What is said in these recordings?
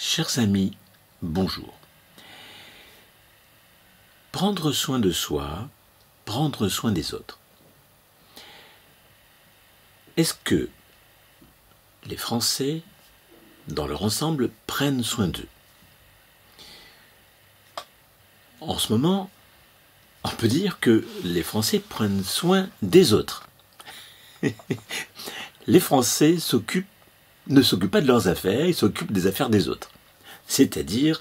Chers amis, bonjour. Prendre soin de soi, prendre soin des autres. Est-ce que les Français, dans leur ensemble, prennent soin d'eux? En ce moment, on peut dire que les Français prennent soin des autres. Les Français ne s'occupent pas de leurs affaires, ils s'occupent des affaires des autres. C'est-à-dire,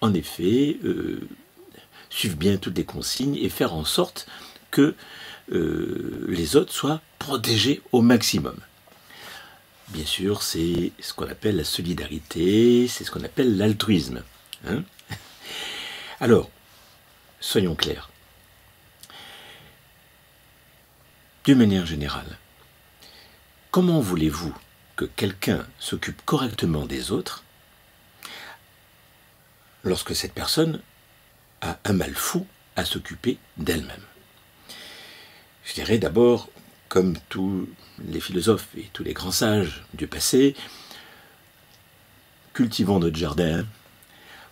en effet, suivre bien toutes les consignes et faire en sorte que les autres soient protégés au maximum. Bien sûr, c'est ce qu'on appelle la solidarité, c'est ce qu'on appelle l'altruisme. Alors, soyons clairs. D'une manière générale, comment voulez-vous que quelqu'un s'occupe correctement des autres lorsque cette personne a un mal fou à s'occuper d'elle-même? Je dirais d'abord, comme tous les philosophes et tous les grands sages du passé, cultivons notre jardin,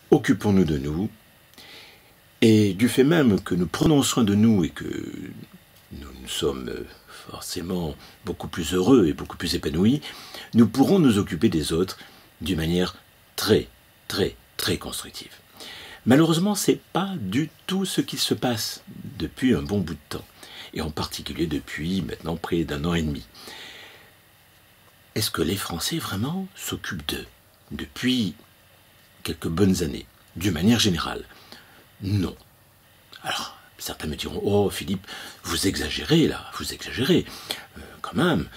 occupons-nous de nous, et du fait même que nous prenons soin de nous et que nous sommes forcément beaucoup plus heureux et beaucoup plus épanouis, nous pourrons nous occuper des autres d'une manière très constructive. Malheureusement, ce n'est pas du tout ce qui se passe depuis un bon bout de temps, et en particulier depuis maintenant près d'un an et demi. Est-ce que les Français vraiment s'occupent d'eux depuis quelques bonnes années, d'une manière générale? Non. Alors, certains me diront, oh Philippe, vous exagérez là, vous exagérez. Quand même,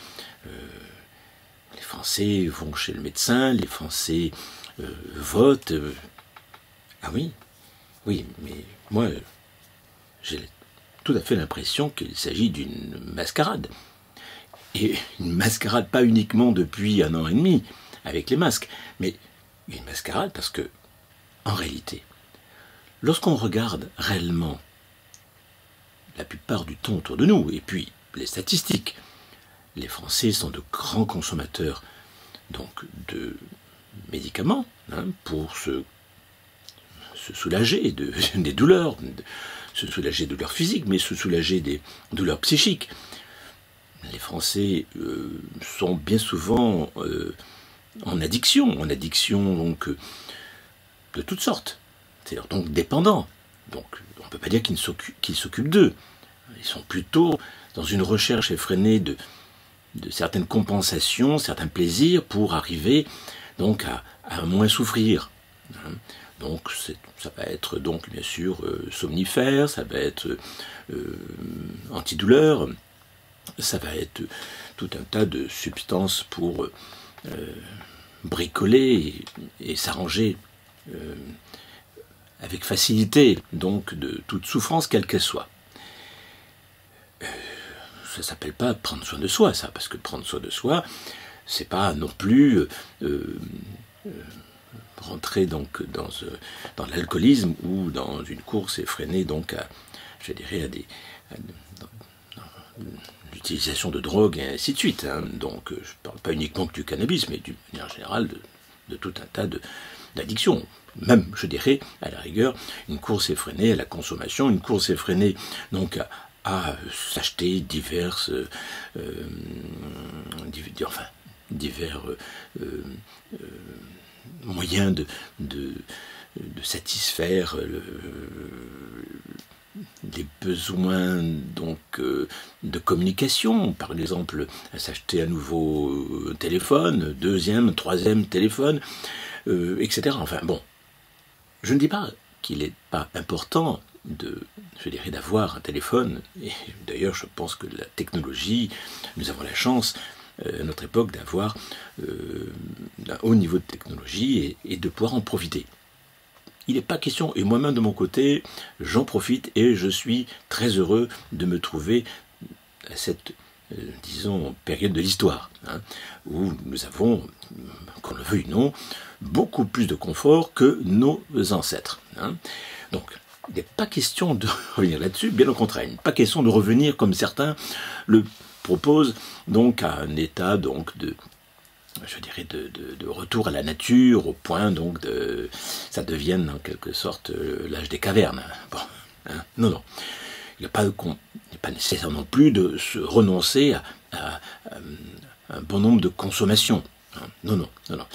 les Français vont chez le médecin, les Français votent. Ah oui, oui, mais moi, j'ai tout à fait l'impression qu'il s'agit d'une mascarade. Et une mascarade pas uniquement depuis un an et demi, avec les masques, mais une mascarade parce que, en réalité, lorsqu'on regarde réellement la plupart du temps autour de nous, et puis les statistiques, les Français sont de grands consommateurs donc de médicaments pour se soulager des douleurs, se soulager des douleurs physiques, mais se soulager des douleurs psychiques. Les Français sont bien souvent en addiction donc de toutes sortes, c'est-à-dire donc dépendants. Donc on ne peut pas dire qu'ils s'occupent d'eux. Ils sont plutôt dans une recherche effrénée de certaines compensations, certains plaisirs pour arriver donc à moins souffrir. Donc ça va être donc bien sûr somnifère, ça va être antidouleur, ça va être tout un tas de substances pour bricoler et s'arranger avec facilité, donc de toute souffrance quelle qu'elle soit. Ça ne s'appelle pas prendre soin de soi, ça, parce que prendre soin de soi, c'est pas non plus rentrer donc dans l'alcoolisme ou dans une course effrénée donc à l'utilisation de drogue et ainsi de suite. Donc je ne parle pas uniquement que du cannabis, mais d'une manière générale de tout un tas d'addictions. Même, je dirais, à la rigueur, une course effrénée à la consommation, une course effrénée donc à s'acheter divers moyens de satisfaire les besoins donc de communication, par exemple à s'acheter un nouveau téléphone, deuxième, troisième téléphone, etc. Enfin bon, je ne dis pas qu'il n'est pas important d'avoir un téléphone, et d'ailleurs je pense que la technologie, nous avons la chance à notre époque d'avoir un haut niveau de technologie et de pouvoir en profiter. Il n'est pas question, et moi-même de mon côté, j'en profite et je suis très heureux de me trouver à cette, disons, période de l'histoire, où nous avons, qu'on le veuille ou non, beaucoup plus de confort que nos ancêtres. Donc, il n'est pas question de revenir là-dessus, bien au contraire, il n'est pas question de revenir comme certains le proposent, donc à un état donc je dirais, de retour à la nature, au point donc de ça devienne en quelque sorte l'âge des cavernes. Bon, hein, non, non. Il n'est pas nécessaire non plus de se renoncer à un bon nombre de consommations. Hein. Non, non, non, non.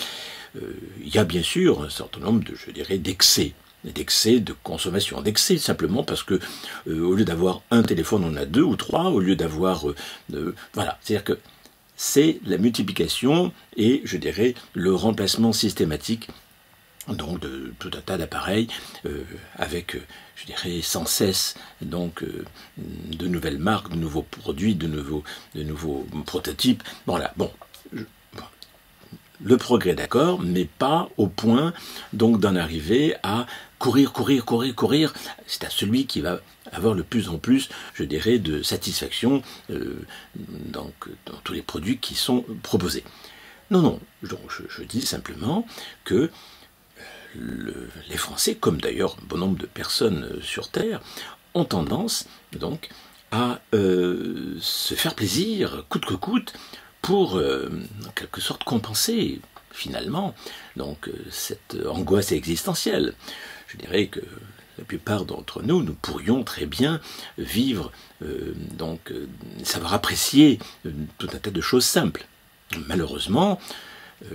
Il y a bien sûr un certain nombre de, je dirais, d'excès de consommation, d'excès simplement parce que au lieu d'avoir un téléphone, on a 2 ou 3, au lieu d'avoir voilà, c'est-à-dire que c'est la multiplication et, je dirais, le remplacement systématique donc de tout un tas d'appareils avec, je dirais, sans cesse donc de nouvelles marques, de nouveaux produits, de nouveaux prototypes. Voilà, bon, le progrès, d'accord, mais pas au point donc d'en arriver à courir. C'est à celui qui va avoir le plus en plus, je dirais, de satisfaction donc, dans tous les produits qui sont proposés. Non, non, donc je dis simplement que les Français, comme d'ailleurs un bon nombre de personnes sur Terre, ont tendance donc à se faire plaisir coûte que coûte pour en quelque sorte compenser finalement donc cette angoisse existentielle. Je dirais que la plupart d'entre nous, nous pourrions très bien vivre, savoir apprécier tout un tas de choses simples. Malheureusement,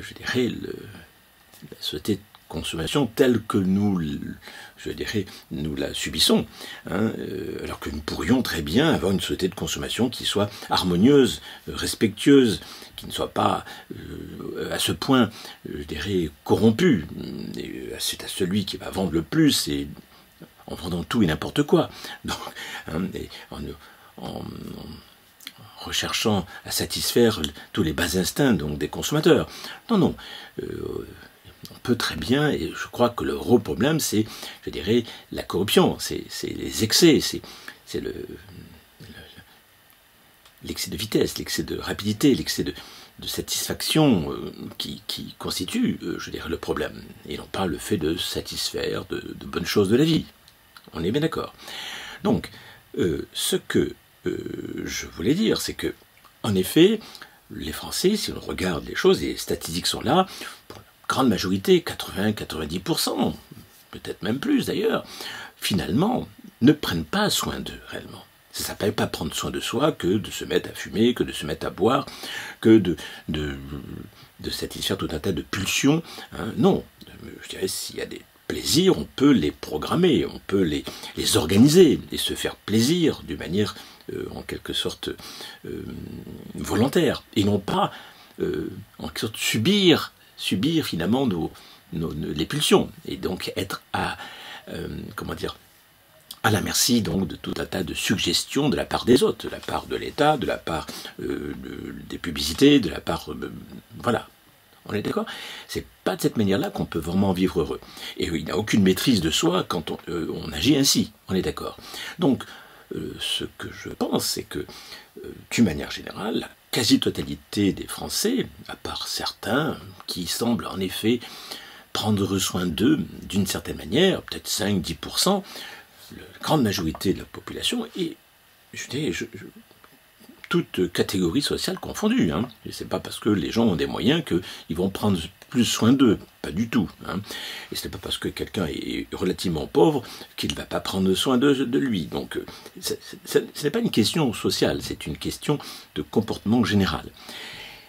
je dirais, la société de consommation telle que nous, je dirais, nous la subissons, hein, alors que nous pourrions très bien avoir une société de consommation qui soit harmonieuse, respectueuse, qui ne soit pas à ce point, je dirais, corrompue. C'est à celui qui va vendre le plus et en vendant tout et n'importe quoi. Donc, hein, et en recherchant à satisfaire tous les bas instincts donc, des consommateurs. Non, non. On peut très bien, et je crois que le gros problème, c'est, je dirais, la corruption, c'est les excès, c'est l'excès de vitesse, l'excès de rapidité, l'excès de satisfaction qui constitue, je dirais, le problème, et non pas le fait de satisfaire de bonnes choses de la vie. On est bien d'accord. Donc, ce que je voulais dire, c'est que, en effet, les Français, si on regarde les choses, et les statistiques sont là, pour la grande majorité, 80-90%, peut-être même plus d'ailleurs, finalement, ne prennent pas soin d'eux réellement. Ça ne s'appelle pas prendre soin de soi que de se mettre à fumer, que de se mettre à boire, que de satisfaire tout un tas de pulsions. Hein. Non, je dirais, s'il y a des plaisirs, on peut les programmer, on peut les organiser et se faire plaisir d'une manière en quelque sorte volontaire, et non pas en quelque sorte subir finalement les pulsions, et donc être à à la merci donc de tout un tas de suggestions de la part des autres, de la part de l'État, de la part des publicités, de la part voilà. On est d'accord? C'est pas de cette manière-là qu'on peut vraiment vivre heureux. Et il n'y a aucune maîtrise de soi quand on agit ainsi. On est d'accord. Donc, ce que je pense, c'est que, d'une manière générale, la quasi-totalité des Français, à part certains qui semblent en effet prendre soin d'eux d'une certaine manière, peut-être 5-10%, la grande majorité de la population, et je dirais, toute catégorie sociale confondue. Hein. Et c'est pas parce que les gens ont des moyens qu'ils vont prendre plus soin d'eux, pas du tout. Hein. Et c'est pas parce que quelqu'un est relativement pauvre qu'il ne va pas prendre soin de lui. Donc, ce n'est pas une question sociale, c'est une question de comportement général.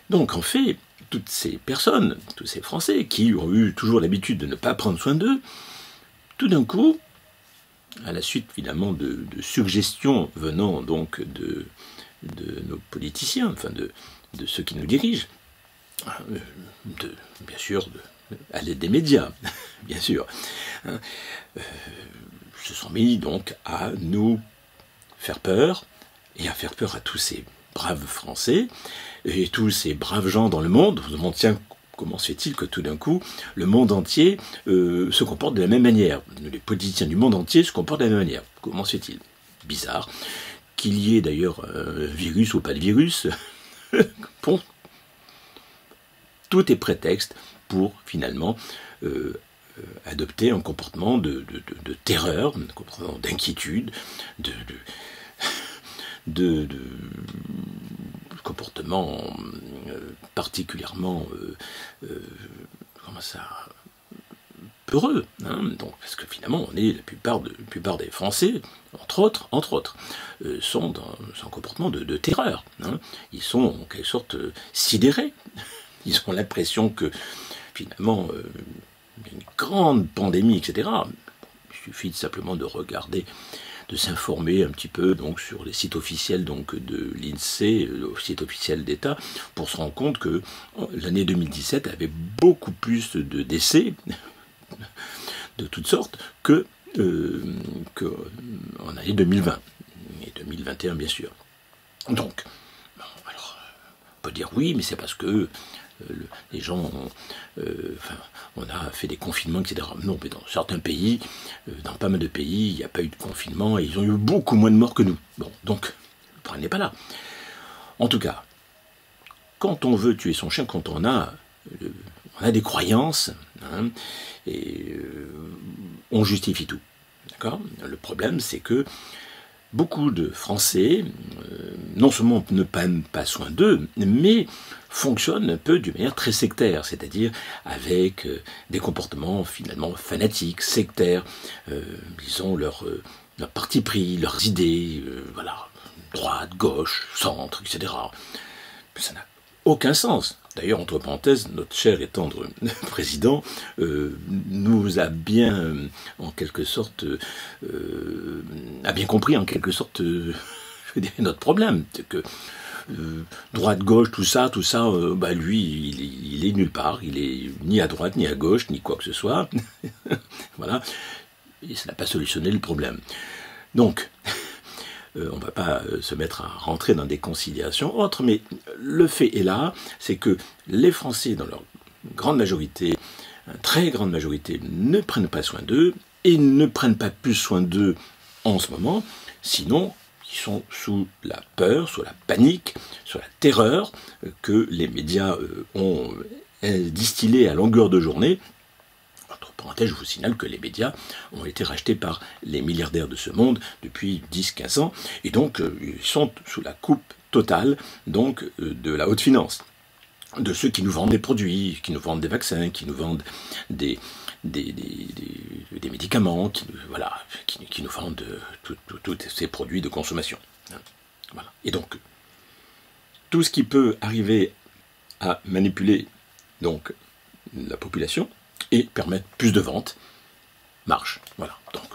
Donc, en fait, toutes ces personnes, tous ces Français qui ont eu toujours l'habitude de ne pas prendre soin d'eux, tout d'un coup, à la suite finalement de suggestions venant donc de nos politiciens, enfin de ceux qui nous dirigent, bien sûr, à l'aide des médias, bien sûr, hein, se sont mis donc à nous faire peur, et à faire peur à tous ces braves Français, et tous ces braves gens dans le monde. On se demande, tiens, comment se fait-il que tout d'un coup, le monde entier se comporte de la même manière? Les politiciens du monde entier se comportent de la même manière. Comment se fait-il? Bizarre. Qu'il y ait d'ailleurs un virus ou pas de virus, bon, tout est prétexte pour finalement adopter un comportement de terreur, un comportement d'inquiétude, comportement particulièrement peureux, hein, donc, parce que finalement, la plupart des Français, entre autres, sont dans un comportement de terreur. Hein. Ils sont en quelque sorte sidérés. Ils ont l'impression que finalement, il y a une grande pandémie, etc. Il suffit simplement de regarder, de s'informer un petit peu donc sur les sites officiels donc de l'INSEE, le site officiel d'État, pour se rendre compte que l'année 2017 avait beaucoup plus de décès de toutes sortes que en année 2020 et 2021 bien sûr. Donc, bon, alors, on peut dire oui, mais c'est parce que les gens on a fait des confinements, etc. Non, mais dans certains pays, dans pas mal de pays, il n'y a pas eu de confinement et ils ont eu beaucoup moins de morts que nous. Bon, donc, le problème n'est pas là. En tout cas, quand on veut tuer son chien, quand on a des croyances, hein, et on justifie tout. D'accord ? Le problème, c'est que beaucoup de Français, non seulement ne prennent pas soin d'eux, mais fonctionnent un peu d'une manière très sectaire, c'est-à-dire avec des comportements finalement fanatiques, sectaires. Ils ont leur parti pris, leurs idées, voilà, droite, gauche, centre, etc. Ça n'a aucun sens. D'ailleurs, entre parenthèses, notre cher et tendre président nous a bien, en quelque sorte, a bien compris, en quelque sorte, je veux dire, notre problème. C'est que droite, gauche, tout ça, lui, il est nulle part. Il est ni à droite, ni à gauche, ni quoi que ce soit. Voilà. Et ça n'a pas solutionné le problème. Donc, on ne va pas se mettre à rentrer dans des conciliations autres, mais le fait est là, c'est que les Français, dans leur grande majorité, très grande majorité, ne prennent pas soin d'eux, et ne prennent pas plus soin d'eux en ce moment, sinon ils sont sous la peur, sous la panique, sous la terreur que les médias ont distillé à longueur de journée. Entre parenthèses, je vous signale que les médias ont été rachetés par les milliardaires de ce monde depuis 10-15 ans, et donc ils sont sous la coupe totale donc, de la haute finance, de ceux qui nous vendent des produits, qui nous vendent des vaccins, qui nous vendent des médicaments, qui nous vendent tous ces produits de consommation. Voilà. Et donc, tout ce qui peut arriver à manipuler donc, la population, et permettre plus de ventes, marche. Voilà. Donc,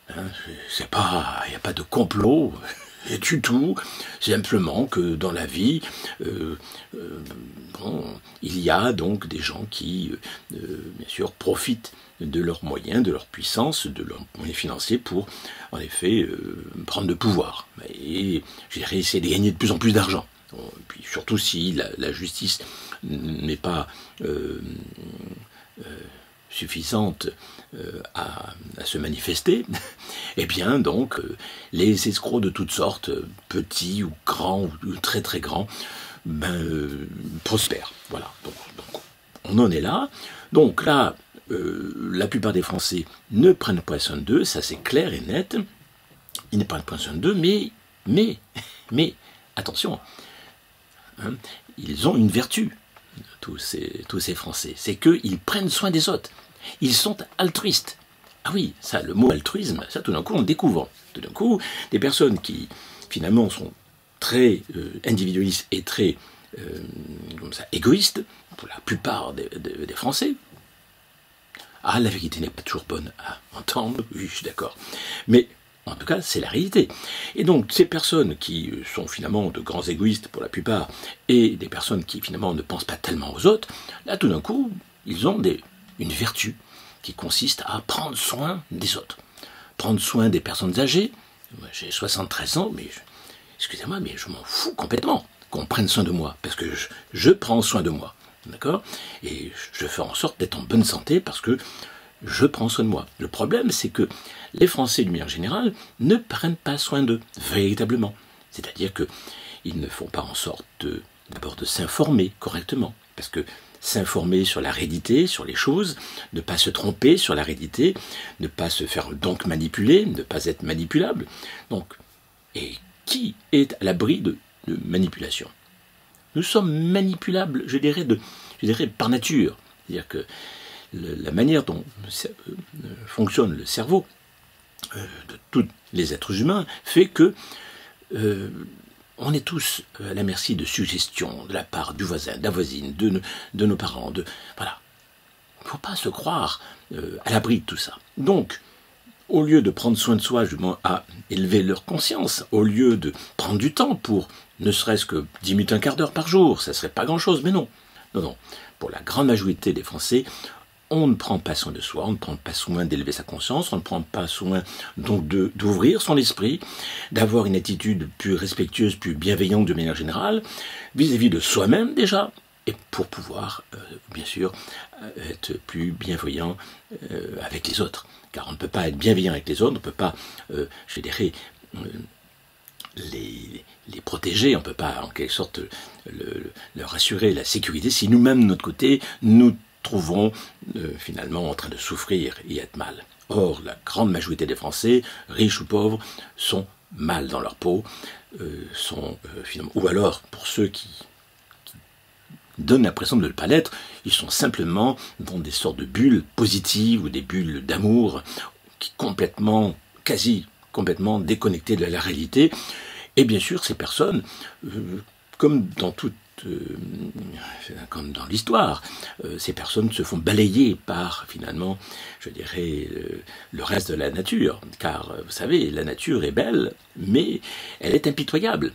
hein, il n'y a pas de complot du tout. C'est simplement que dans la vie, il y a donc des gens qui, bien sûr, profitent de leurs moyens, de leur puissance, de leurs moyens financiers pour, en effet, prendre le pouvoir. Et essayer de gagner de plus en plus d'argent. Puis surtout si la justice n'est pas suffisante à se manifester, eh bien donc les escrocs de toutes sortes, petits ou grands ou très très grands, prospèrent. Voilà. Donc on en est là. Donc là, la plupart des Français ne prennent pas soin d'eux, ça c'est clair et net. Ils ne prennent pas soin d'eux, mais attention. Hein, ils ont une vertu, tous ces Français, c'est qu'ils prennent soin des autres. Ils sont altruistes. Ah oui, ça, le mot altruisme, ça tout d'un coup on le découvre. Tout d'un coup, des personnes qui finalement sont très individualistes et très égoïstes, pour la plupart des Français. Ah, la vérité n'est pas toujours bonne à entendre, oui, je suis d'accord. Mais en tout cas, c'est la réalité. Et donc, ces personnes qui sont finalement de grands égoïstes pour la plupart, et des personnes qui finalement ne pensent pas tellement aux autres, là, tout d'un coup, ils ont une vertu qui consiste à prendre soin des autres. Prendre soin des personnes âgées. Moi, j'ai 73 ans, mais excusez-moi, mais je m'en fous complètement qu'on prenne soin de moi, parce que je prends soin de moi. D'accord ? Et je fais en sorte d'être en bonne santé parce que je prends soin de moi. Le problème, c'est que les Français, d'une manière générale, ne prennent pas soin d'eux, véritablement. C'est-à-dire qu'ils ne font pas en sorte d'abord de s'informer correctement. Parce que s'informer sur la réalité, sur les choses, ne pas se tromper sur la réalité, ne pas se faire donc manipuler, ne pas être manipulable. Donc, et qui est à l'abri manipulation. Nous sommes manipulables, je dirais par nature. C'est-à-dire que la manière dont fonctionne le cerveau de tous les êtres humains fait que on est tous à la merci de suggestions de la part du voisin, de la voisine, de nos parents. Voilà. Il ne faut pas se croire à l'abri de tout ça. Donc, au lieu de prendre soin de soi, à élever leur conscience, au lieu de prendre du temps pour ne serait-ce que 10 minutes, un quart d'heure par jour, ça ne serait pas grand-chose, mais non. Non, non. Pour la grande majorité des Français, on ne prend pas soin de soi, on ne prend pas soin d'élever sa conscience, on ne prend pas soin donc d'ouvrir son esprit, d'avoir une attitude plus respectueuse, plus bienveillante de manière générale, vis-à-vis de soi-même déjà, et pour pouvoir, bien sûr, être plus bienveillant avec les autres. Car on ne peut pas être bienveillant avec les autres, on ne peut pas, je dirais, les protéger, on ne peut pas en quelque sorte leur assurer la sécurité si nous-mêmes, de notre côté, nous trouvons finalement en train de souffrir et être mal. Or, la grande majorité des Français, riches ou pauvres, sont mal dans leur peau, finalement, ou alors, pour ceux qui donnent l'impression de ne pas l'être, ils sont simplement dans des sortes de bulles positives ou des bulles d'amour qui quasi complètement déconnectées de la réalité. Et bien sûr, ces personnes, comme dans l'histoire, ces personnes se font balayer par, finalement, je dirais, le reste de la nature. Car, vous savez, la nature est belle, mais elle est impitoyable.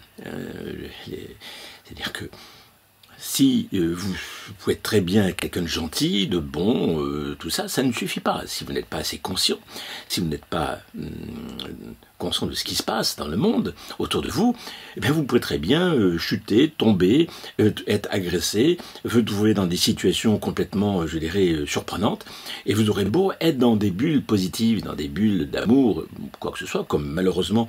C'est-à-dire que si vous pouvez être très bien quelqu'un de gentil, de bon, tout ça, ça ne suffit pas. Si vous n'êtes pas assez conscient, si vous n'êtes pas conscient de ce qui se passe dans le monde autour de vous, eh bien vous pouvez très bien chuter, tomber, être agressé, vous trouver dans des situations complètement, je dirais, surprenantes, et vous aurez beau être dans des bulles positives, dans des bulles d'amour, quoi que ce soit, comme malheureusement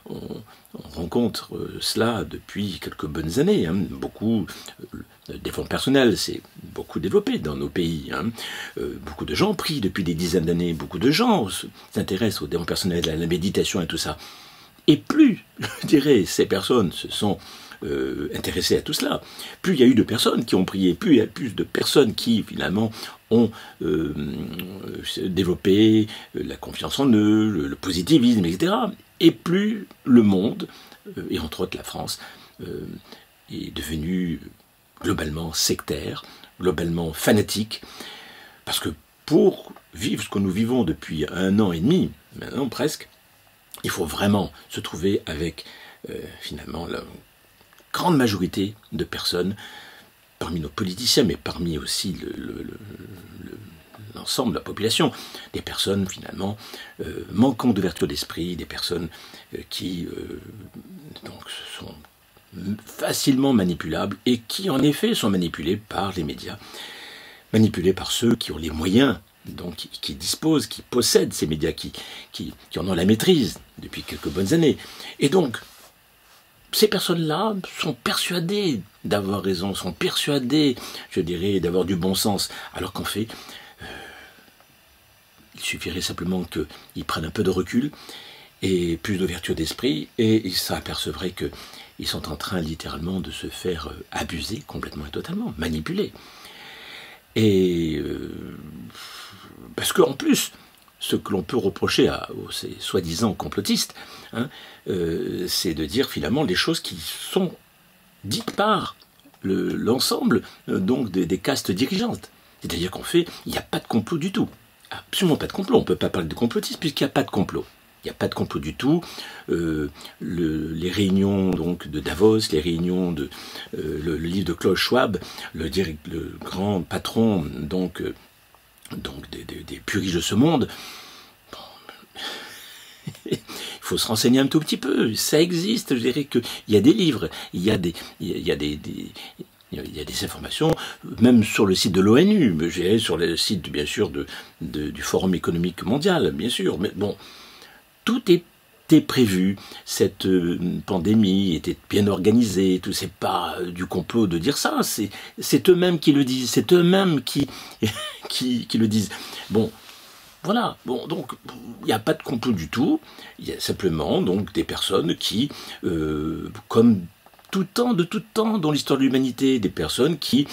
on rencontre cela depuis quelques bonnes années. Beaucoup, le développement personnel s'est beaucoup développé dans nos pays. Beaucoup de gens prient depuis des dizaines d'années. Beaucoup de gens s'intéressent au développement personnel, à la méditation et tout ça. Et plus, je dirais, ces personnes se sont intéressées à tout cela, plus il y a eu de personnes qui ont prié, plus il y a plus de personnes qui, finalement, ont développé la confiance en eux, le positivisme, etc. Et plus le monde, et entre autres la France, est devenu globalement sectaire, globalement fanatique, parce que pour vivre ce que nous vivons depuis 1 an et demi, maintenant presque, il faut vraiment se trouver avec, finalement, la grande majorité de personnes, parmi nos politiciens, mais parmi aussi l'ensemble de la population, des personnes finalement manquant d'ouverture d'esprit, des personnes qui donc sont facilement manipulables et qui en effet sont manipulées par les médias, manipulées par ceux qui ont les moyens, donc qui disposent, qui possèdent ces médias, qui en ont la maîtrise depuis quelques bonnes années. Et donc, ces personnes-là sont persuadées d'avoir raison, sont persuadées, je dirais, d'avoir du bon sens, alors qu'en fait, il suffirait simplement qu'ils prennent un peu de recul et plus d'ouverture d'esprit, et ils s'apercevraient qu'ils sont en train littéralement de se faire abuser complètement et totalement, manipuler. Et parce qu'en plus, ce que l'on peut reprocher aux ces soi-disant complotistes, c'est de dire finalement les choses qui sont dites par l'ensemble donc des castes dirigeantes. C'est-à-dire qu'en fait, il n'y a pas de complot du tout. Absolument pas de complot. On ne peut pas parler de complotisme puisqu'il n'y a pas de complot. Il n'y a pas de complot du tout. Les réunions donc de Davos, les réunions de le livre de Klaus Schwab, le grand patron donc des plus riches de ce monde. Bon, il faut se renseigner un tout petit peu. Ça existe. Je dirais qu'il y a des livres, il y a des informations, même sur le site de l'ONU, sur le site bien sûr du Forum économique mondial, bien sûr. Mais bon, tout était prévu. Cette pandémie était bien organisée. Tout, c'est pas du complot de dire ça. C'est eux-mêmes qui le disent. C'est eux-mêmes qui le disent. Bon, Voilà, bon, donc il n'y a pas de complot du tout, il y a simplement donc des personnes qui, comme de tout temps dans l'histoire de l'humanité, des personnes qui,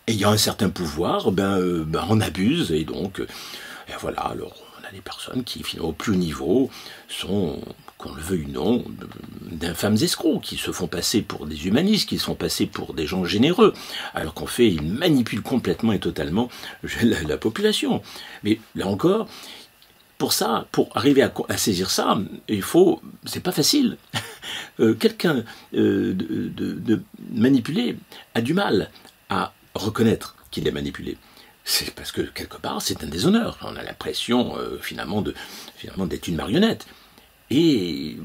ayant un certain pouvoir, en abusent, et donc, et voilà, alors on a des personnes qui, finalement, au plus haut niveau, sont, qu'on le veuille ou non, d'infâmes escrocs, qui se font passer pour des humanistes, qui se font passer pour des gens généreux, alors qu'en fait, ils manipulent complètement et totalement la population. Mais là encore, pour ça, pour arriver à saisir ça, il faut, c'est pas facile. Quelqu'un de manipulé a du mal à reconnaître qu'il est manipulé. C'est parce que quelque part, c'est un déshonneur. On a l'impression finalement d'être une marionnette. Et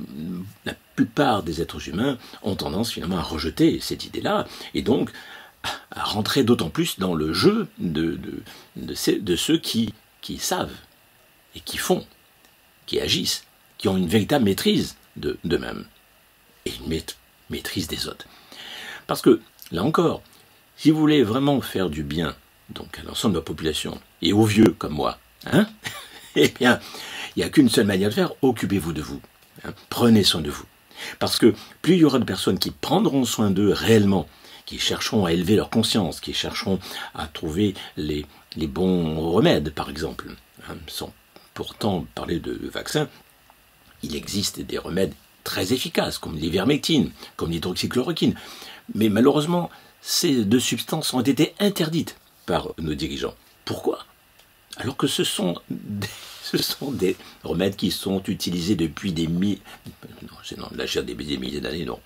la plupart des êtres humains ont tendance finalement à rejeter cette idée-là, et donc à rentrer d'autant plus dans le jeu de ceux qui savent, et qui font, qui agissent, qui ont une véritable maîtrise d'eux-mêmes, et une maîtrise des autres. Parce que, là encore, si vous voulez vraiment faire du bien donc à l'ensemble de la population, et aux vieux comme moi, eh bien, il n'y a qu'une seule manière de faire, occupez-vous de vous. Prenez soin de vous. Parce que plus il y aura de personnes qui prendront soin d'eux réellement, qui chercheront à élever leur conscience, qui chercheront à trouver les bons remèdes, par exemple, sans pourtant parler de vaccins, il existe des remèdes très efficaces, comme l'ivermectine, comme l'hydroxychloroquine. Mais malheureusement, ces deux substances ont été interdites par nos dirigeants. Pourquoi ? Alors que ce sont des remèdes qui sont utilisés depuis des milliers d'années, non.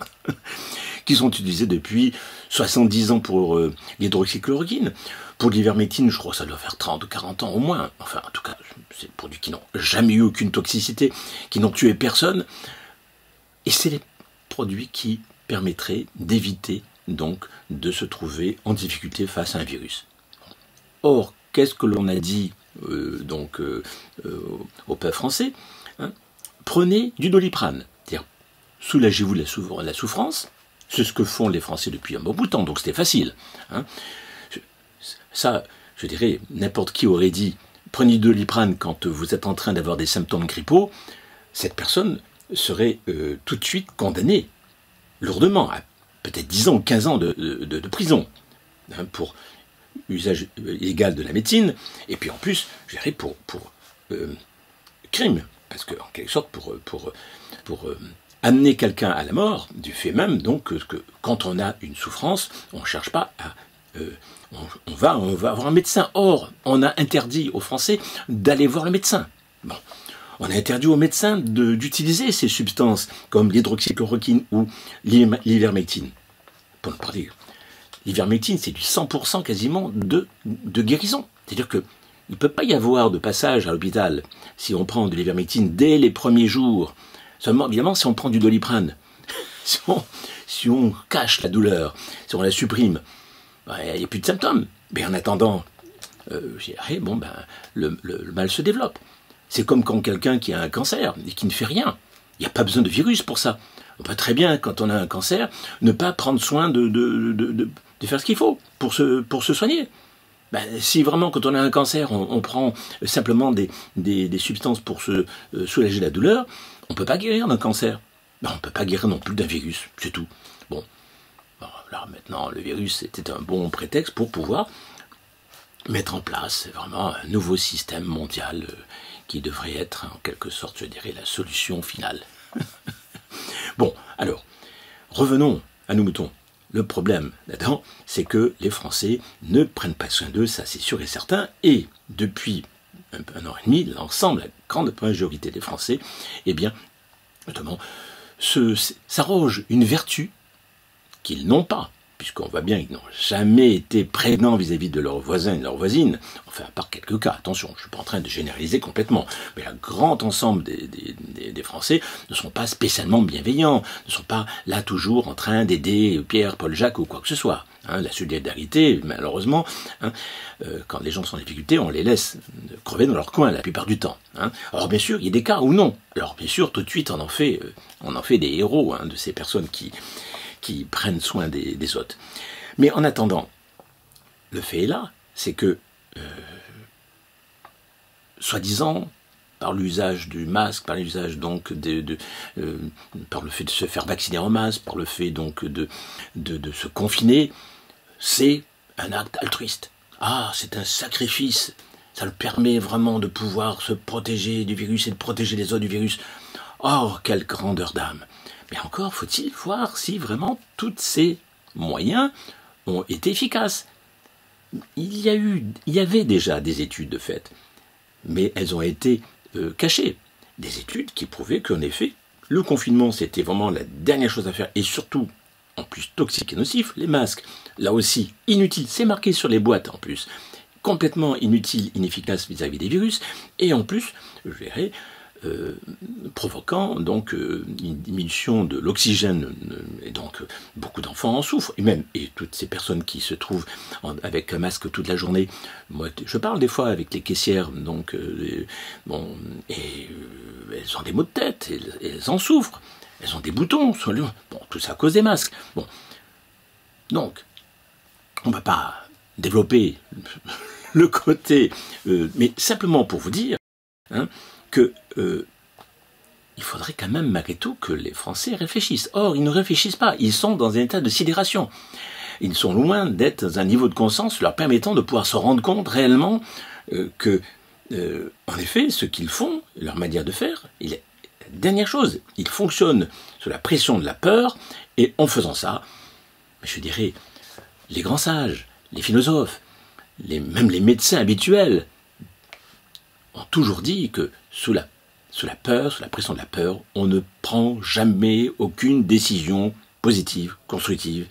Qui sont utilisés depuis 70 ans pour l'hydroxychloroquine. Pour l'ivermectine, je crois que ça doit faire 30 ou 40 ans au moins. Enfin, en tout cas, c'est des produits qui n'ont jamais eu aucune toxicité, qui n'ont tué personne. Et c'est les produits qui permettraient d'éviter donc de se trouver en difficulté face à un virus. Or, qu'est-ce que l'on a dit au peuple français, prenez du Doliprane, c'est-à-dire soulagez-vous de la souffrance, c'est ce que font les Français depuis un bon bout de temps, donc c'était facile. Ça, je dirais, n'importe qui aurait dit, prenez du Doliprane quand vous êtes en train d'avoir des symptômes grippaux, cette personne serait tout de suite condamnée, lourdement, à peut-être 10 ans ou 15 ans de prison, pour usage illégal de la médecine, et puis en plus, je dirais pour crime, parce que en quelque sorte pour amener quelqu'un à la mort, du fait même donc que quand on a une souffrance, on ne cherche pas à on va voir un médecin. Or, on a interdit aux Français d'aller voir le médecin. Bon. On a interdit aux médecins d'utiliser ces substances comme l'hydroxychloroquine ou l'ivermectine. Pour ne pas dire. L'ivermectine, c'est du 100% quasiment de guérison. C'est-à-dire qu'il ne peut pas y avoir de passage à l'hôpital si on prend de l'ivermectine dès les premiers jours. Seulement, évidemment, si on prend du Doliprane, si on cache la douleur, si on la supprime, il n'y a plus de symptômes. Mais en attendant, le mal se développe. C'est comme quand quelqu'un qui a un cancer et qui ne fait rien. Il n'y a pas besoin de virus pour ça. On peut très bien, quand on a un cancer, ne pas prendre soin de faire ce qu'il faut pour se soigner. Si vraiment, quand on a un cancer, on prend simplement des substances pour se soulager la douleur, on ne peut pas guérir d'un cancer. On ne peut pas guérir non plus d'un virus, c'est tout. Bon, là maintenant, le virus, c'était un bon prétexte pour pouvoir mettre en place vraiment un nouveau système mondial qui devrait être, en quelque sorte, je dirais, la solution finale. Bon, alors, revenons à nos moutons. Le problème là-dedans, c'est que les Français ne prennent pas soin d'eux, ça c'est sûr et certain, et depuis un an et demi, l'ensemble, la grande majorité des Français, eh bien, notamment, s'arrogent une vertu qu'ils n'ont pas, puisqu'on voit bien qu'ils n'ont jamais été prévenants vis-à-vis de leurs voisins et de leurs voisines, enfin, à part quelques cas, attention, je ne suis pas en train de généraliser complètement, mais le grand ensemble des Français ne sont pas spécialement bienveillants, ne sont pas là toujours en train d'aider Pierre, Paul, Jacques ou quoi que ce soit. La solidarité, malheureusement, quand les gens sont en difficulté, on les laisse crever dans leur coin la plupart du temps. Alors bien sûr, il y a des cas où non. Alors bien sûr, tout de suite, on en fait des héros de ces personnes qui prennent soin des autres. Mais en attendant, le fait est là, c'est que soi-disant, par l'usage du masque, par l'usage donc par le fait de se faire vacciner en masse, par le fait donc de se confiner, c'est un acte altruiste. Ah, c'est un sacrifice. Ça le permet vraiment de pouvoir se protéger du virus et de protéger les autres du virus. Oh, quelle grandeur d'âme! Mais encore faut-il voir si vraiment tous ces moyens ont été efficaces. Il y avait déjà des études de fait, mais elles ont été cachées. Des études qui prouvaient qu'en effet, le confinement, c'était vraiment la dernière chose à faire, et surtout, en plus toxique et nocif, les masques, là aussi, inutiles, c'est marqué sur les boîtes en plus, complètement inutile, inefficace vis-à-vis des virus, et en plus, je dirais, provoquant donc une diminution de l'oxygène, et donc beaucoup d'enfants en souffrent, et toutes ces personnes qui se trouvent avec un masque toute la journée. Moi, je parle des fois avec les caissières, donc elles ont des maux de tête, elles en souffrent, elles ont des boutons, bon, tout ça à cause des masques. Bon, donc on ne va pas développer le côté, mais simplement pour vous dire que il faudrait quand même malgré tout que les Français réfléchissent. Or, ils ne réfléchissent pas, ils sont dans un état de sidération. Ils sont loin d'être dans un niveau de conscience leur permettant de pouvoir se rendre compte réellement que, en effet, ce qu'ils font, leur manière de faire, la dernière chose, ils fonctionnent sous la pression de la peur, et en faisant ça, je dirais, les grands sages, les philosophes, même les médecins habituels, ont toujours dit que sous la peur, sous la pression de la peur, on ne prend jamais aucune décision positive, constructive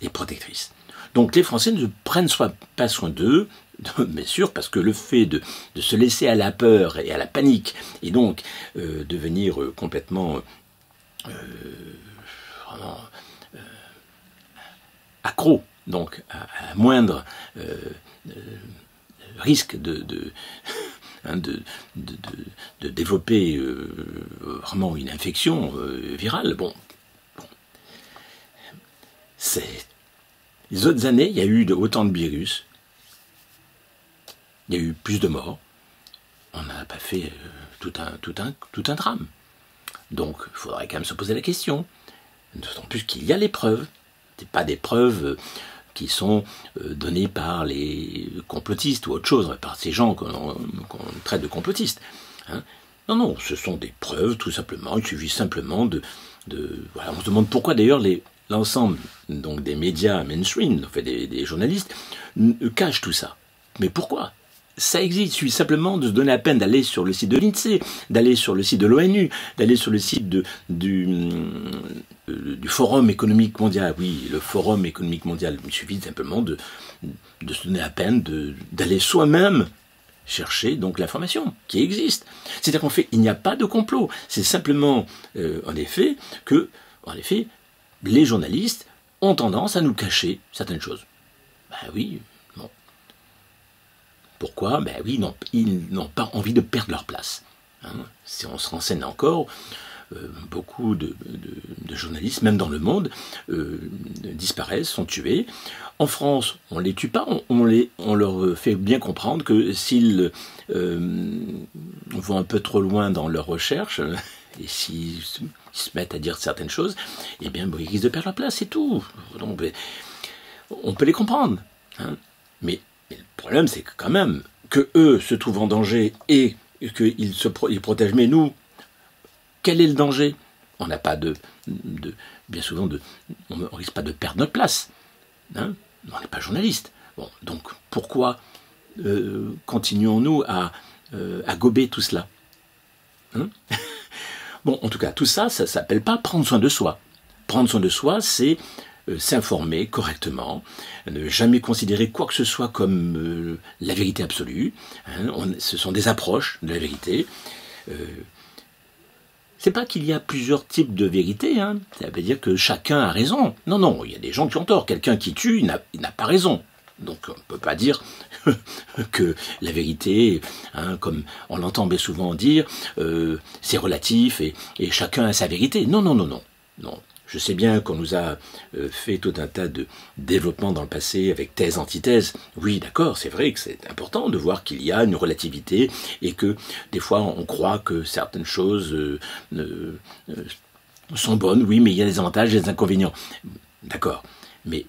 et protectrice. Donc les Français ne prennent pas soin d'eux, bien sûr, parce que le fait de se laisser à la peur et à la panique, et donc devenir complètement vraiment accro, donc à moindre risque de développer vraiment une infection virale. Bon. Les autres années, il y a eu autant de virus, il y a eu plus de morts, on n'a pas fait tout un drame. Donc, il faudrait quand même se poser la question. D'autant plus qu'il y a les preuves. Ce pas des preuves qui sont données par les complotistes ou autre chose, par ces gens qu'on traite de complotistes. Non, ce sont des preuves, tout simplement. Il suffit simplement voilà, on se demande pourquoi d'ailleurs l'ensemble donc des médias mainstream, en fait des journalistes, cachent tout ça. Mais pourquoi ? Ça existe, il suffit simplement de se donner la peine d'aller sur le site de l'INSEE, d'aller sur le site de l'ONU, d'aller sur le site du Forum économique mondial. Oui, le Forum économique mondial, il suffit simplement de se donner la peine d'aller soi-même chercher donc l'information qui existe. C'est-à-dire qu'en fait, il n'y a pas de complot. C'est simplement, en effet, que les journalistes ont tendance à nous cacher certaines choses. Ben oui, bon. Pourquoi ? Ben oui, ils n'ont pas envie de perdre leur place. Si on se renseigne encore, beaucoup de journalistes, même dans le monde, disparaissent, sont tués. En France, on ne les tue pas, on leur fait bien comprendre que s'ils vont un peu trop loin dans leur recherche, et s'ils se mettent à dire certaines choses, eh bien, ils risquent de perdre leur place, c'est tout. Donc, on peut les comprendre. Mais le problème, c'est que quand même, que eux se trouvent en danger et qu'ils protègent, mais nous, quel est le danger ? On n'a pas bien souvent, on ne risque pas de perdre notre place. On n'est pas journaliste. Bon, donc, pourquoi continuons-nous à gober tout cela ? Bon, en tout cas, tout ça, ça ne s'appelle pas prendre soin de soi. Prendre soin de soi, c'est s'informer correctement, ne jamais considérer quoi que ce soit comme la vérité absolue. Ce sont des approches de la vérité. C'est pas qu'il y a plusieurs types de vérité, ça veut dire que chacun a raison. Non, il y a des gens qui ont tort. Quelqu'un qui tue, il n'a pas raison. Donc on ne peut pas dire que la vérité, comme on l'entend bien souvent dire, c'est relatif et chacun a sa vérité. Non. Je sais bien qu'on nous a fait tout un tas de développements dans le passé avec thèse, antithèse. Oui, d'accord, c'est vrai que c'est important de voir qu'il y a une relativité et que des fois on croit que certaines choses sont bonnes, oui, mais il y a des avantages et des inconvénients. D'accord, mais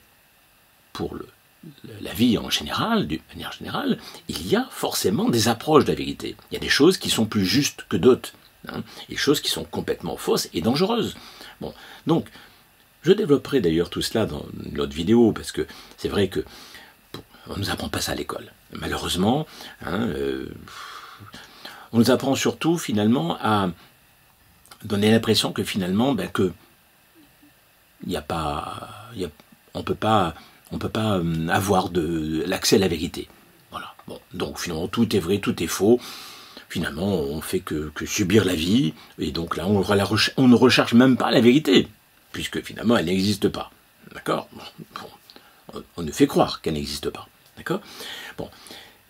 pour la vie en général, d'une manière générale, il y a forcément des approches de la vérité. Il y a des choses qui sont plus justes que d'autres, et des choses qui sont complètement fausses et dangereuses. Bon, donc, je développerai d'ailleurs tout cela dans une autre vidéo, parce que c'est vrai que on ne nous apprend pas ça à l'école. Malheureusement, on nous apprend surtout finalement à donner l'impression que finalement, que il n'y a pas, on peut pas avoir l'accès à la vérité. Voilà. Bon, donc finalement, tout est vrai, tout est faux. Finalement, on fait que subir la vie, et donc là, on ne recherche même pas la vérité, puisque finalement, elle n'existe pas. D'accord ? Bon, on ne fait croire qu'elle n'existe pas. D'accord ? Bon,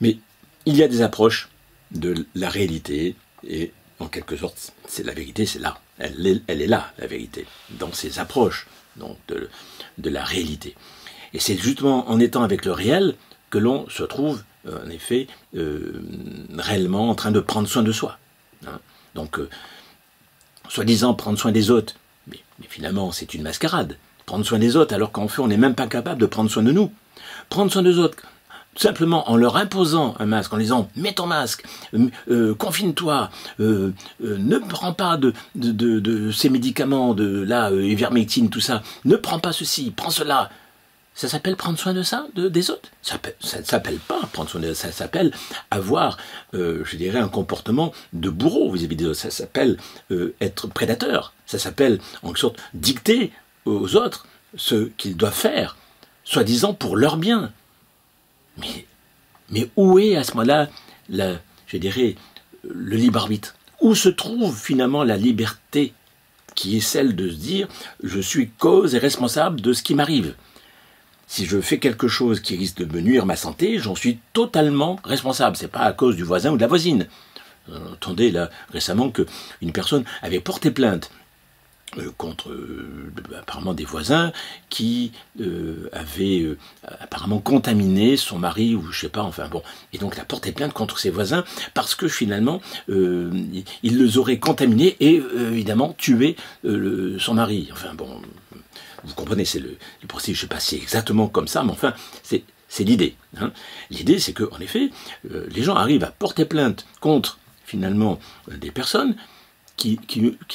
mais il y a des approches de la réalité, et en quelque sorte, c'est la vérité, c'est là. Elle est là, la vérité, dans ces approches donc de la réalité. Et c'est justement en étant avec le réel que l'on se trouve, en effet, réellement en train de prendre soin de soi. Donc, soi-disant prendre soin des autres, mais finalement c'est une mascarade. Prendre soin des autres alors qu'en fait on n'est même pas capable de prendre soin de nous. Prendre soin des autres simplement en leur imposant un masque, en leur disant « mets ton masque, confine-toi, ne prends pas de ces médicaments, ivermectine, tout ça, ne prends pas ceci, prends cela ». Ça s'appelle prendre soin de ça, des autres? Ça ne s'appelle pas prendre soin de ça, ça s'appelle avoir, je dirais, un comportement de bourreau vis-à-vis des autres. Ça s'appelle être prédateur. Ça s'appelle, en quelque sorte, dicter aux autres ce qu'ils doivent faire, soi-disant pour leur bien. Mais où est à ce moment-là, je dirais, le libre arbitre? Où se trouve finalement la liberté qui est celle de se dire « je suis cause et responsable de ce qui m'arrive ». Si je fais quelque chose qui risque de me nuire à ma santé, j'en suis totalement responsable. Ce n'est pas à cause du voisin ou de la voisine. Entendez là récemment qu'une personne avait porté plainte contre apparemment des voisins qui avaient apparemment contaminé son mari ou je sais pas, enfin bon. Et donc elle a porté plainte contre ses voisins parce que finalement ils les auraient contaminés et évidemment tué son mari. Enfin bon... Vous comprenez, c'est le procédé, je ne sais pas si c'est exactement comme ça, mais enfin, c'est l'idée. L'idée, c'est qu'en effet, les gens arrivent à porter plainte contre, finalement, des personnes qui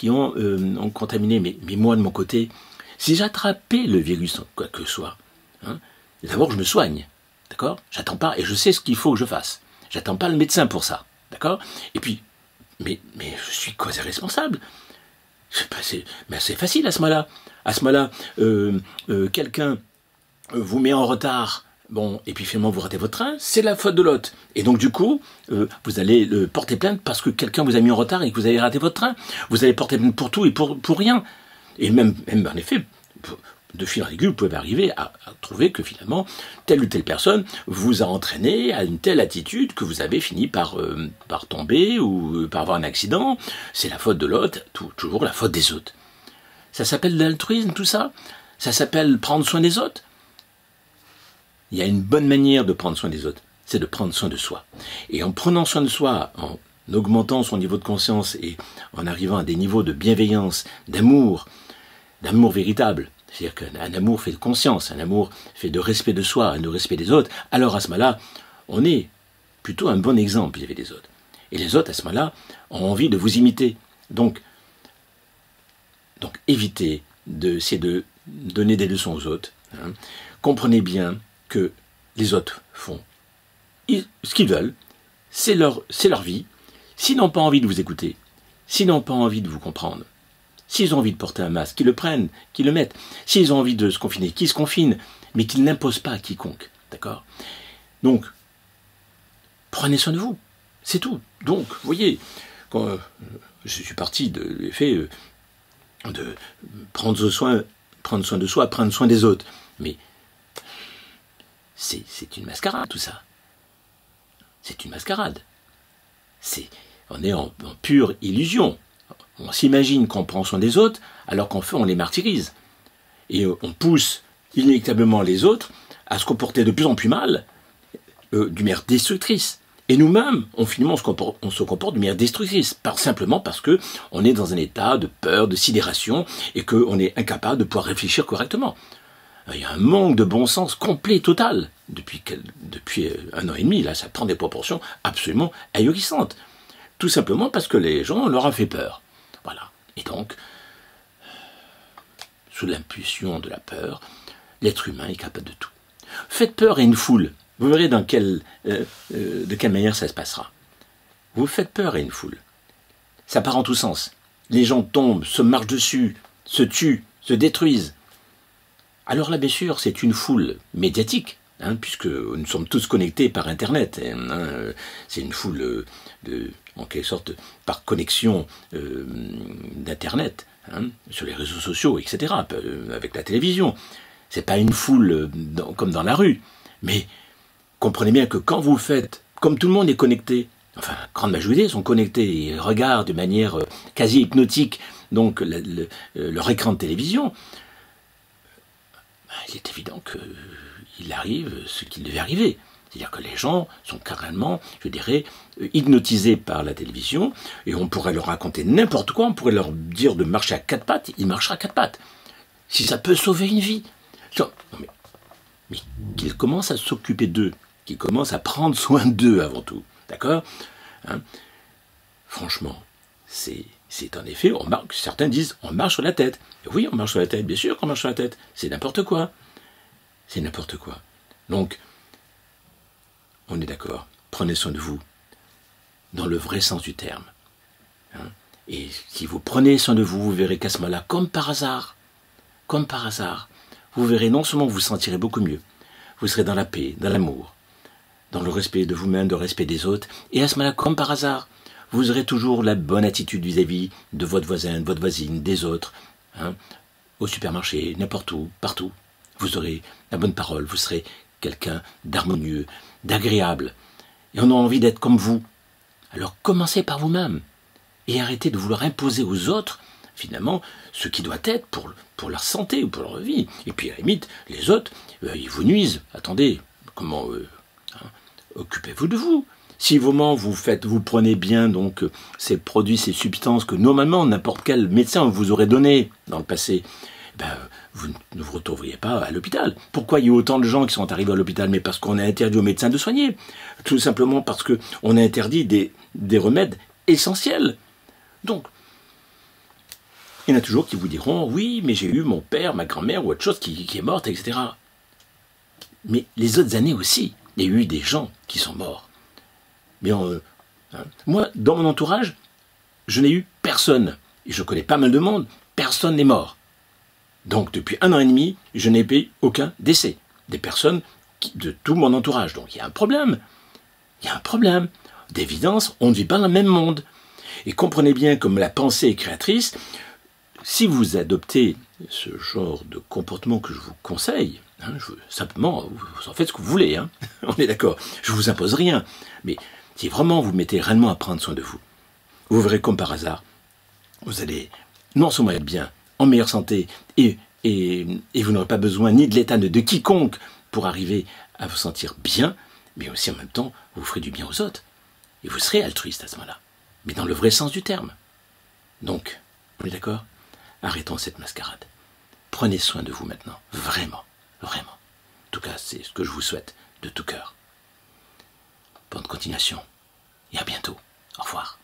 ont contaminé. Mais moi, de mon côté, si j'attrapais le virus, quoi que ce soit, d'abord, je me soigne, d'accord? J'attends pas, et je sais ce qu'il faut que je fasse. J'attends pas le médecin pour ça, d'accord? Et puis, mais je suis causé responsable. Mais c'est facile à ce moment-là. À ce moment-là, quelqu'un vous met en retard, bon, et puis finalement vous ratez votre train, c'est la faute de l'autre. Et donc du coup, vous allez porter plainte parce que quelqu'un vous a mis en retard et que vous avez raté votre train. Vous allez porter plainte pour tout et pour rien. Et même en effet, de fil en aiguille, vous pouvez arriver à trouver que finalement, telle ou telle personne vous a entraîné à une telle attitude que vous avez fini par tomber ou par avoir un accident. C'est la faute de l'autre, toujours la faute des autres. Ça s'appelle l'altruisme, tout ça? Ça s'appelle prendre soin des autres? Il y a une bonne manière de prendre soin des autres, c'est de prendre soin de soi. Et en prenant soin de soi, en augmentant son niveau de conscience et en arrivant à des niveaux de bienveillance, d'amour véritable, c'est-à-dire qu'un amour fait de conscience, un amour fait de respect de soi, de respect des autres, alors à ce moment-là, on est plutôt un bon exemple vis-à-vis des autres. Et les autres, à ce moment-là, ont envie de vous imiter. Donc évitez d'essayer de donner des leçons aux autres. Comprenez bien que les autres font ce qu'ils veulent, c'est leur vie. S'ils n'ont pas envie de vous écouter, s'ils n'ont pas envie de vous comprendre, s'ils ont envie de porter un masque, qu'ils le prennent, qu'ils le mettent. S'ils ont envie de se confiner, qu'ils se confinent, mais qu'ils n'imposent pas à quiconque. D'accord? Donc, prenez soin de vous. C'est tout. Donc, vous voyez, quand je suis parti de l'effet de prendre soin de soi, prendre soin des autres. Mais c'est une mascarade, tout ça. C'est une mascarade. On est en pure illusion. On s'imagine qu'on prend soin des autres, alors qu'en fait, on les martyrise. et on pousse inéluctablement les autres à se comporter de plus en plus mal, d'une manière destructrice. Et nous-mêmes, on se comporte d'une manière destructrice, simplement parce qu'on est dans un état de peur, de sidération, et qu'on est incapable de pouvoir réfléchir correctement. Il y a un manque de bon sens complet, total, depuis 1 an et demi, là, ça prend des proportions absolument ahurissantes. Tout simplement parce que les gens leur ont fait peur. Voilà. Et donc, sous l'impulsion de la peur, l'être humain est capable de tout. Faites peur à une foule. Vous verrez de quelle manière ça se passera. Vous faites peur à une foule. Ça part en tous sens. Les gens tombent, se marchent dessus, se tuent, se détruisent. Alors là, bien sûr, c'est une foule médiatique, puisque nous sommes tous connectés par Internet. C'est une foule, en quelque sorte, par connexion d'Internet, sur les réseaux sociaux, etc., avec la télévision. C'est pas une foule comme dans la rue, mais comprenez bien que quand vous faites, comme tout le monde est connecté, enfin, la grande majorité sont connectés et regardent de manière quasi hypnotique donc leur écran de télévision, il est évident qu'il arrive ce qu'il devait arriver. C'est-à-dire que les gens sont carrément, je dirais, hypnotisés par la télévision, et on pourrait leur raconter n'importe quoi, on pourrait leur dire de marcher à 4 pattes, il marchera à 4 pattes. Si ça peut sauver une vie. Non, mais qu'ils commencent à s'occuper d'eux, qu'ils commencent à prendre soin d'eux avant tout. D'accord ? Franchement, c'est en effet, certains disent, on marche sur la tête. Oui, on marche sur la tête, bien sûr qu'on marche sur la tête. C'est n'importe quoi. C'est n'importe quoi. Donc, on est d'accord. Prenez soin de vous, dans le vrai sens du terme. Et si vous prenez soin de vous, vous verrez qu'à ce moment-là, comme par hasard, vous verrez non seulement vous sentirez beaucoup mieux, vous serez dans la paix, dans l'amour, dans le respect de vous-même, le respect des autres, et à ce moment-là, comme par hasard, vous aurez toujours la bonne attitude vis-à-vis de votre voisin, de votre voisine, des autres, au supermarché, n'importe où, partout. Vous aurez la bonne parole, vous serez quelqu'un d'harmonieux, d'agréable, et on a envie d'être comme vous. Alors commencez par vous-même, et arrêtez de vouloir imposer aux autres, finalement, ce qui doit être pour leur santé ou pour leur vie. Et puis à la limite, les autres, ils vous nuisent. Attendez, comment occupez-vous de vous. Si vraiment vous prenez bien donc ces produits, ces substances que normalement n'importe quel médecin vous aurait donné dans le passé, vous ne vous retrouveriez pas à l'hôpital. Pourquoi il y a autant de gens qui sont arrivés à l'hôpital? Mais parce qu'on a interdit aux médecins de soigner. Tout simplement parce qu'on a interdit des remèdes essentiels. Donc, il y en a toujours qui vous diront, oui, mais j'ai eu mon père, ma grand-mère ou autre chose qui est morte, etc. Mais les autres années aussi, il y a eu des gens qui sont morts. Mais moi, dans mon entourage, je n'ai eu personne. Et je connais pas mal de monde, personne n'est mort. Donc depuis 1 an et demi, je n'ai payé aucun décès. Des personnes de tout mon entourage. Donc il y a un problème. Il y a un problème. D'évidence, on ne vit pas dans le même monde. Et comprenez bien, comme la pensée est créatrice, si vous adoptez ce genre de comportement que je vous conseille, simplement, vous en faites ce que vous voulez, on est d'accord, je ne vous impose rien, mais si vraiment vous mettez réellement à prendre soin de vous, vous verrez comme par hasard, vous allez non seulement être bien, en meilleure santé, et vous n'aurez pas besoin ni de l'état de quiconque pour arriver à vous sentir bien, mais aussi en même temps, vous ferez du bien aux autres, et vous serez altruiste à ce moment-là, mais dans le vrai sens du terme. Donc, on est d'accord ? Arrêtons cette mascarade. Prenez soin de vous maintenant, vraiment, vraiment. En tout cas, c'est ce que je vous souhaite de tout cœur. Bonne continuation et à bientôt. Au revoir.